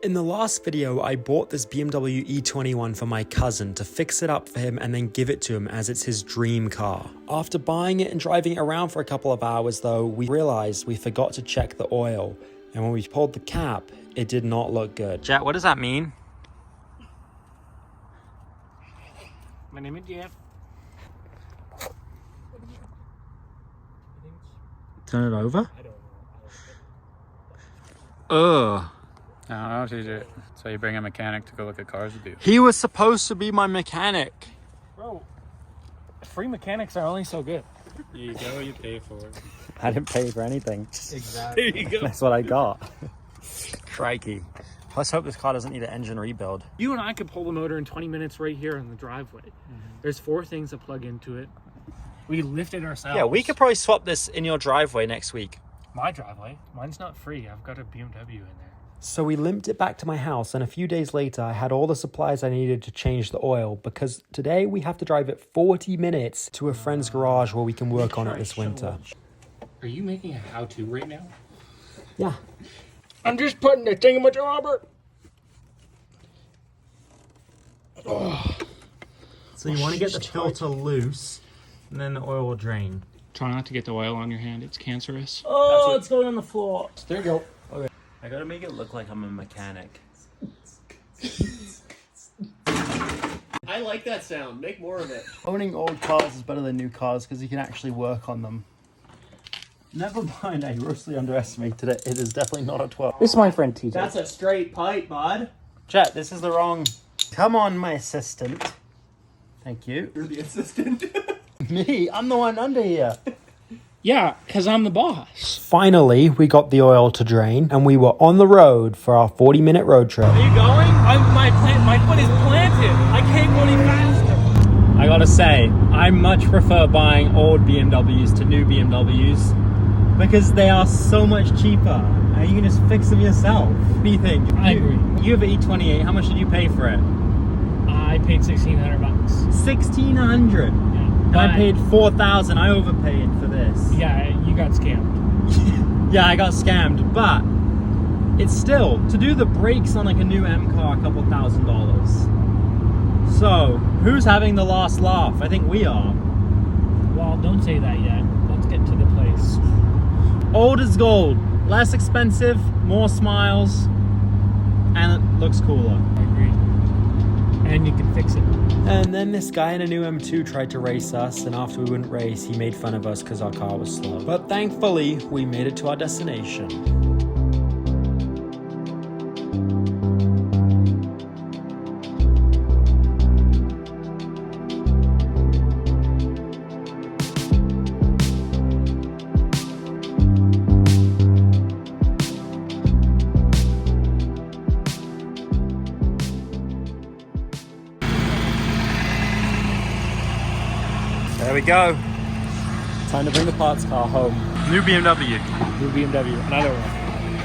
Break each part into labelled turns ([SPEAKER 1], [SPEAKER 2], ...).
[SPEAKER 1] In the last video, I bought this BMW E21 for my cousin to fix it up for him and then give it to him as it's his dream car. After buying it and driving it around for a couple of hours though, we realized we forgot to check the oil. And when we pulled the cap, it did not look good. Jet, what does that mean?
[SPEAKER 2] My name is Jeff.
[SPEAKER 1] Turn it over?
[SPEAKER 2] I don't know.
[SPEAKER 1] Ugh.
[SPEAKER 3] No, so you bring a mechanic to go look at cars with you.
[SPEAKER 1] He was supposed to be my mechanic.
[SPEAKER 2] Bro, free mechanics are only so good.
[SPEAKER 3] You go, you pay for it.
[SPEAKER 1] I didn't pay for anything.
[SPEAKER 2] Exactly.
[SPEAKER 3] There you go.
[SPEAKER 1] That's what I got. Crikey. Let's hope this car doesn't need an engine rebuild.
[SPEAKER 2] You and I could pull the motor in 20 minutes right here in the driveway. There's 4 things that plug into it. We lift it ourselves.
[SPEAKER 1] Yeah, we could probably swap this in your driveway next week.
[SPEAKER 2] My driveway? Mine's not free. I've got a BMW in there.
[SPEAKER 1] So we limped it back to my house, and a few days later I had all the supplies I needed to change the oil, because today we have to drive it 40 minutes to a friend's garage where we can work on it this winter.
[SPEAKER 2] Are you making a how-to right now?
[SPEAKER 1] Yeah.
[SPEAKER 2] I'm just putting the thingamajobber. Oh.
[SPEAKER 1] So you want to get the filter loose, and then the oil will drain.
[SPEAKER 2] Try not to get the oil on your hand. It's cancerous.
[SPEAKER 1] Oh, it's going on the floor. There you go. Okay. I gotta make it look like I'm a mechanic.
[SPEAKER 4] I like that sound. Make more of it.
[SPEAKER 5] Owning old cars is better than new cars because you can actually work on them.
[SPEAKER 1] Never mind, I grossly underestimated it. It is definitely not a 12.
[SPEAKER 2] This is my friend TJ.
[SPEAKER 4] That's a straight pipe, bud.
[SPEAKER 1] Jet, this is the wrong... Come on, my assistant. Thank you.
[SPEAKER 4] You're the assistant.
[SPEAKER 1] Me? I'm the one under here.
[SPEAKER 2] Yeah, because I'm the boss.
[SPEAKER 1] Finally, we got the oil to drain, and we were on the road for our 40-minute road trip.
[SPEAKER 2] Are you going? My foot is planted. I can't go any faster.
[SPEAKER 1] I gotta say, I much prefer buying old BMWs to new BMWs because they are so much cheaper, and you can just fix them yourself. What do you think?
[SPEAKER 2] I agree.
[SPEAKER 1] You have an E28. How much did you pay for it?
[SPEAKER 2] I paid $1,600.
[SPEAKER 1] $1,600.
[SPEAKER 2] Yeah.
[SPEAKER 1] I paid $4,000. I overpaid for this.
[SPEAKER 2] Yeah, you got scammed.
[SPEAKER 1] Yeah, I got scammed, but it's still to do the brakes on like a new M car, a couple $1,000s. So, who's having the last laugh? I think we are.
[SPEAKER 2] Well, don't say that yet. Let's get to the place.
[SPEAKER 1] Old is gold. Less expensive, more smiles, and it looks cooler.
[SPEAKER 2] I agree. And you can fix it.
[SPEAKER 1] And then this guy in a new M2 tried to race us, and after we wouldn't race, he made fun of us because our car was slow. But thankfully, we made it to our destination. There we go. Time to bring the parts car home. New BMW.
[SPEAKER 2] New BMW. Another one.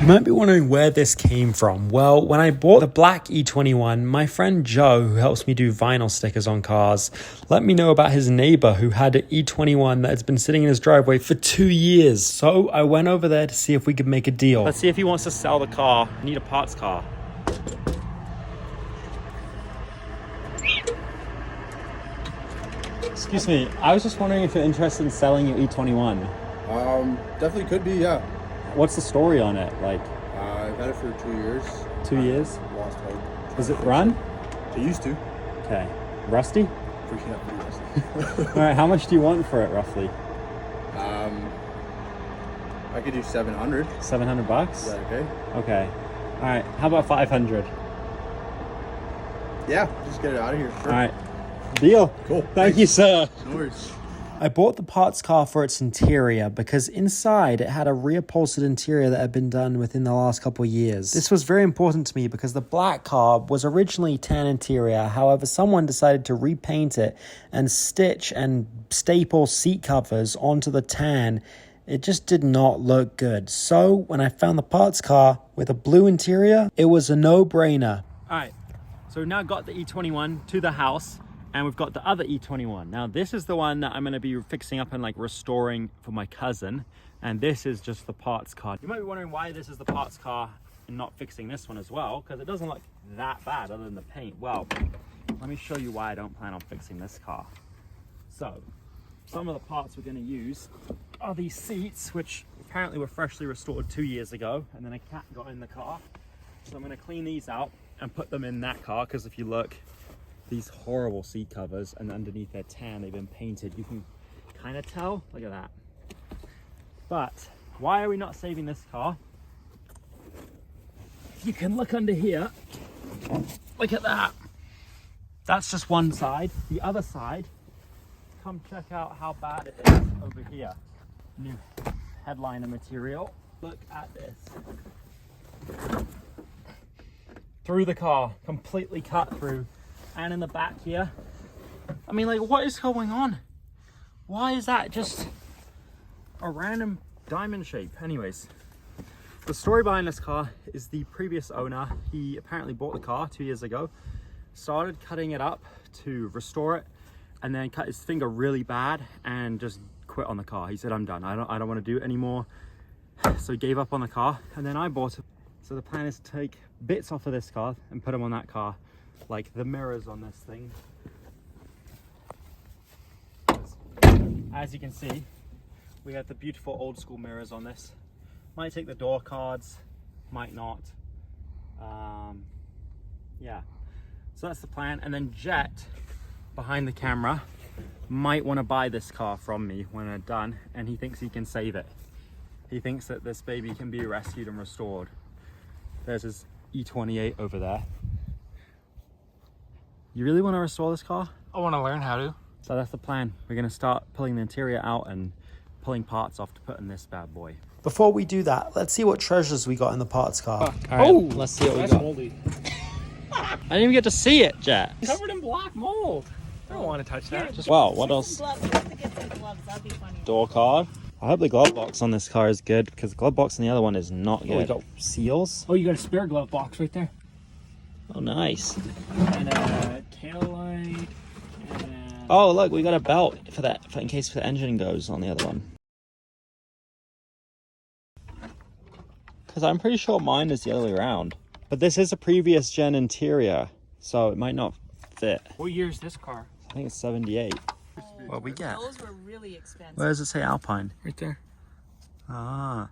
[SPEAKER 1] You might be wondering where this came from. Well, when I bought the black E21, my friend Joe, who helps me do vinyl stickers on cars, let me know about his neighbor who had an E21 that has been sitting in his driveway for 2 years. So I went over there to see if we could make a deal. Let's see if he wants to sell the car. I need a parts car. Excuse me, I was just wondering if you're interested in selling your E21.
[SPEAKER 6] Definitely could be, yeah.
[SPEAKER 1] What's the story on it? Like,
[SPEAKER 6] I've had it for 2 years.
[SPEAKER 1] 2 years?
[SPEAKER 6] Lost hope.
[SPEAKER 1] Does it run?
[SPEAKER 6] It used to.
[SPEAKER 1] Okay. Rusty?
[SPEAKER 6] Pretty rusty.
[SPEAKER 1] All right, how much do you want for it, roughly?
[SPEAKER 6] I could do 700.
[SPEAKER 1] $700?
[SPEAKER 6] Is that okay?
[SPEAKER 1] Okay. All right, how about 500?
[SPEAKER 6] Yeah, just get it out of here. Sure.
[SPEAKER 1] All right. Deal.
[SPEAKER 6] Cool.
[SPEAKER 1] Thank you, sir.
[SPEAKER 6] No worries.
[SPEAKER 1] I bought the parts car for its interior because inside it had a reupholstered interior that had been done within the last couple of years. This was very important to me because the black car was originally tan interior. However, someone decided to repaint it and stitch and staple seat covers onto the tan. It just did not look good. So when I found the parts car with a blue interior, it was a no-brainer. All right, so now got the E21 to the house. And we've got the other E21. Now this is the one that I'm gonna be fixing up and like restoring for my cousin. And this is just the parts car. You might be wondering why this is the parts car in not fixing this one as well, because it doesn't look that bad other than the paint. Well, let me show you why I don't plan on fixing this car. So, some of the parts we're going to use are these seats, which apparently were freshly restored 2 years ago, and then a cat got in the car. So I'm going to clean these out and put them in that car, because if you look, these horrible seat covers, and underneath they're tan, they've been painted. You can kind of tell, look at that. But why are we not saving this car? You can look under here, look at that. That's just one side. The other side, come check out how bad it is over here. New headliner material. Look at this. Through the car, completely cut through. And in the back here. I mean, like, what is going on? Why is that just a random diamond shape? Anyways, the story behind this car is the previous owner, he apparently bought the car 2 years ago, started cutting it up to restore it, and then cut his finger really bad and just quit on the car. He said, I'm done, I don't want to do it anymore. So he gave up on the car, and then I bought it. So the plan is to take bits off of this car and put them on that car, like the mirrors on this thing. As you can see, we have the beautiful old school mirrors on this. Might take the door cards, might not. Yeah, so that's the plan. And then Jet, behind the camera, might want to buy this car from me when I'm done, and he thinks he can save it. He thinks that this baby can be rescued and restored. There's his E28 over there. You really want to restore this car?
[SPEAKER 2] I want to learn how to.
[SPEAKER 1] So that's the plan. We're going to start pulling the interior out and pulling parts off to put in this bad boy.
[SPEAKER 5] Before we do that, let's see what treasures we got in the parts car.
[SPEAKER 1] All right, let's see what we got.
[SPEAKER 2] moldy.
[SPEAKER 1] I didn't even get to see it, Jet.
[SPEAKER 2] Covered in black mold. I don't want to touch that. Just
[SPEAKER 1] Well, what else?
[SPEAKER 7] Gloves. We have to get some gloves. That'd be funny.
[SPEAKER 1] Door card. I hope the glove box on this car is good, because the glove box on the other one is not good.
[SPEAKER 2] we got
[SPEAKER 1] seals.
[SPEAKER 2] Oh, you got a spare glove box right there.
[SPEAKER 1] Oh, nice.
[SPEAKER 2] And a tail light. And
[SPEAKER 1] Oh, look, we got a belt for that, in case the engine goes on the other one. Because I'm pretty sure mine is the other way around. But this is a previous gen interior, so it might not fit.
[SPEAKER 2] what year is this car?
[SPEAKER 1] I think it's 78. What we get?
[SPEAKER 7] Those were really expensive.
[SPEAKER 1] Where does it say Alpine?
[SPEAKER 2] Right there.
[SPEAKER 1] Ah,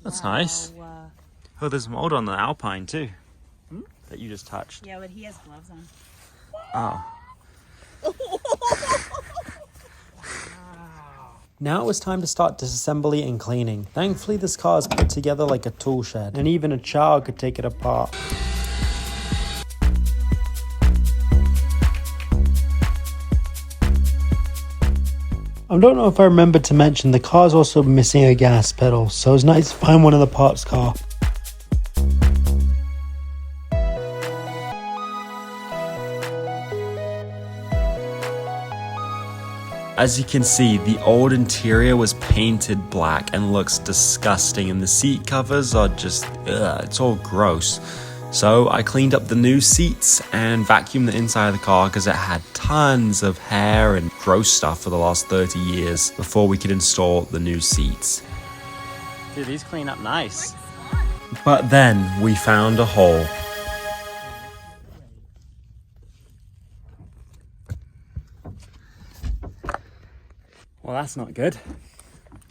[SPEAKER 1] that's nice.
[SPEAKER 7] Wow.
[SPEAKER 1] Oh, there's mold on the Alpine too, that you just touched.
[SPEAKER 7] Yeah, but he has gloves on.
[SPEAKER 1] Oh.
[SPEAKER 5] Now it was time to start disassembly and cleaning. Thankfully, this car is put together like a tool shed, and even a child could take it apart. I don't know if I remembered to mention the car's also missing a gas pedal, so it's nice to find one in the parts car.
[SPEAKER 1] As you can see, the old interior was painted black and looks disgusting, and the seat covers are just, it's all gross. So I cleaned up the new seats and vacuumed the inside of the car because it had tons of hair and gross stuff for the last 30 years before we could install the new seats. Dude, these clean up nice. But then we found a hole. Well, that's not good.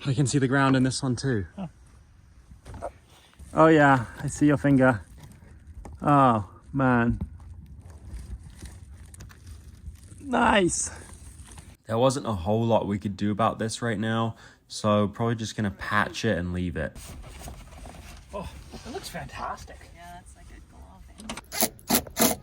[SPEAKER 1] I can see the ground in this one too. Oh yeah, I see your finger. Oh man. Nice. There wasn't a whole lot we could do about this right now, so probably just gonna patch it and leave it.
[SPEAKER 2] Oh, it looks fantastic.
[SPEAKER 7] Yeah, that's like a glove.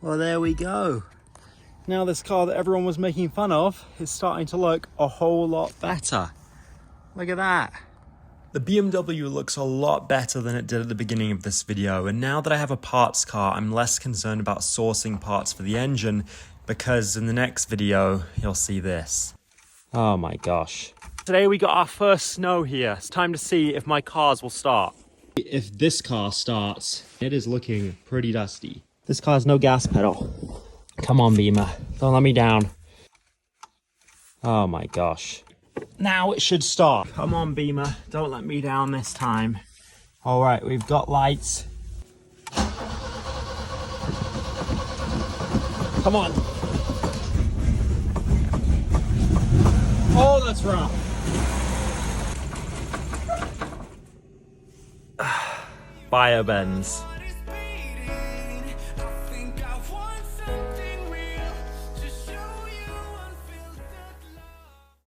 [SPEAKER 1] Well, there we go. Now this car that everyone was making fun of is starting to look a whole lot better. Look at that. The BMW looks a lot better than it did at the beginning of this video, and now that I have a parts car, I'm less concerned about sourcing parts for the engine, because in the next video, you'll see this. Oh my gosh. Today we got our first snow here. It's time to see if my cars will start. If this car starts, it is looking pretty dusty. This car has no gas pedal. Come on, Beamer. Don't let me down. Oh my gosh. Now it should stop. Come on, Beamer. Don't let me down this time. All right, we've got lights. Come on. Oh, that's rough. Biobends.